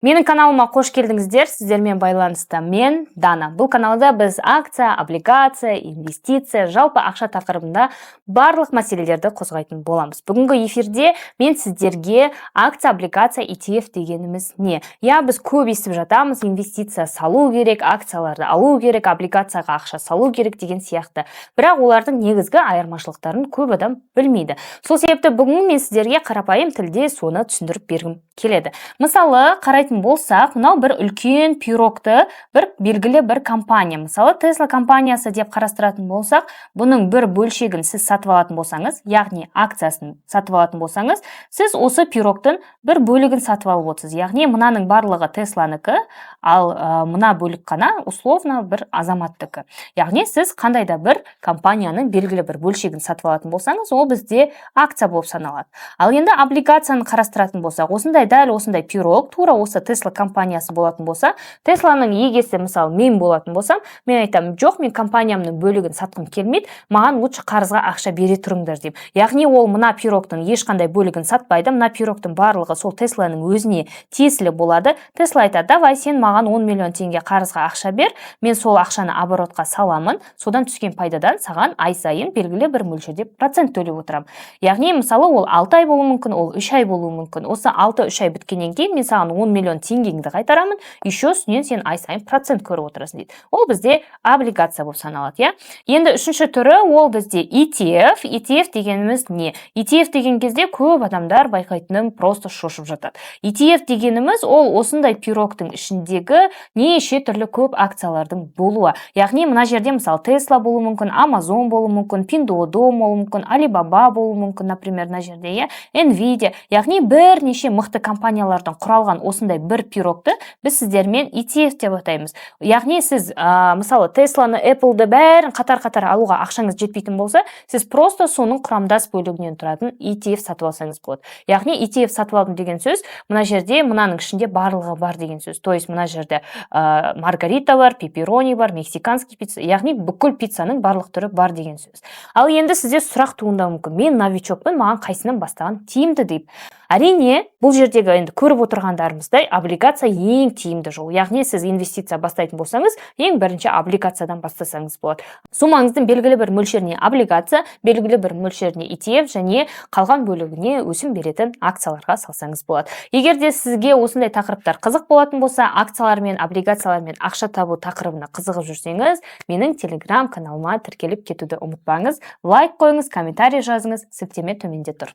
Менің каналыма қош келдіңіздер. Сіздермен байланысты мен Дана. Бұл каналда біз акция, облигация, инвестиция, жалпы ақша тақырыбында барлық мәселелерді қозғайтын боламыз. Бүгінгі эфирде мен сіздерге акция, облигация, ETF дегеніміз не? Біз көп естіп жатамыз, инвестиция салу керек, акцияларды алу керек, облигацияға ақша салу керек деген сияқты. Бірақ олардың негізгі айырмашылықтарын көп адам білмейді. Сол себепті бүгін мен сіздерге қарапайым тілде соны түсіндіріп бергім келеді. Мысалы, қарайтын болсақ, мынау бір үлкен пирогты бір белгілі бір компания, мысалы Tesla компаниясы деп қарастыратын болсақ, бұның бір бөлшегін сіз сатып алатын болсаңыз, яғни акциясын сатып алатын болсаңыз, сіз осы пирогтың бір бөлігін сатып алып отырсыз. Яғни мынаның барлығы Тесланікі, ал мына бөлік қана условно бір азаматтікі. Яғни сіз қандай да бір компанияның белгілі бір бөлшегін сатып алатын болсаңыз, ол бізде акция болып саналады. Ал енді облигацияны қарастыратын болсақ, дәл осындай пирог, тура осы Tesla компаниясы болатын болса, Тесланың егесі, мысалы, мен болатын болсам, мен айтамын, жоқ, мен компаниямның бөлігін сатқым келмейді, маған лучше қарызға ақша бере тұрыңдар деп. Яғни ол мына пирогтың ешқандай бөлігін сатпайды, мына пирогтың барлығы сол Тесланың өзіне тиесілі болады. Тесла айтады, давай сен маған 10 миллион теңге қарызға ақша бер, мен сол ақшаны оборотқа саламын, содан түскен пайдадан саған ай сайын белгілі бір мөлшерде процент төлеп отырамын. Яғни мысалы ол 6 ай болуы мүмкін, ол 3 ай болуы мүмкін. Осы 6-3 ай біткеннен кейін мен саған 10 миллион теңгеңді қайтарамын, еще үстінен сен ай сайын процент көріп отырасың дейді. Ол бізде облигация болып саналады, Енді үшінші түрі ол бізде ETF. ETF дегеніміз не? ETF деген кезде көп адамдар байқайтыным просто шошып жатады. ETF дегеніміз ол осындай пирогтың ішіндегі неше түрлі көп акциялардың болуы. Яғни мына жерде мысалы Tesla болуы мүмкін, Amazon болуы мүмкін, Pinduoduo болуы мүмкін, Alibaba болуы мүмкін, например, мына жерде Nvidia. Яғни бірнеше мықты компаниялардан құралған осындай бір пирогты біз сіздермен ETF деп атаймыз. Яғни сіз мысалы Тесланы, Apple'ды бәрін қатар-қатар алуға ақшаңыз жетпейтін болса, сіз просто соның құрамдас бөлігінен тұратын ETF сатып алсаңыз болады. Яғни ETF сатып алдым деген сөз, мына жерде мынаның ішінде барлығы бар деген сөз. То есть мына жерде маргарита бар, пепперони бар, мексиканский пицца, яғни бүкіл пиццаның барлық түрі бар деген сөз. Ал енді сізде сұрақ туындауы мүмкін. Мен новичокпын, маған қайсынан бастаған тиімді деп. Әрине, бұл жердегі енді көріп отырғандарымыздай облигация ең тиімді жол. Яғни сіз инвестиция бастайтын болсаңыз, ең бірінші облигациядан бастасаңыз болады. Сумаңыздың белгілі бір мөлшеріне облигация, белгілі бір мөлшеріне ETF және қалған бөлігіне өсім беретін акцияларға салсаңыз болады. Егер де сізге осындай тақырыптар қызық болатын болса, акциялар мен облигациялар мен ақша табу тақырыбына қызығып жүрсеңіз, менің Telegram каналыма тіркеліп кетуді ұмытпаңыз. Лайк қойыңыз, комментарий жазыңыз, сілтеме төменде тұр.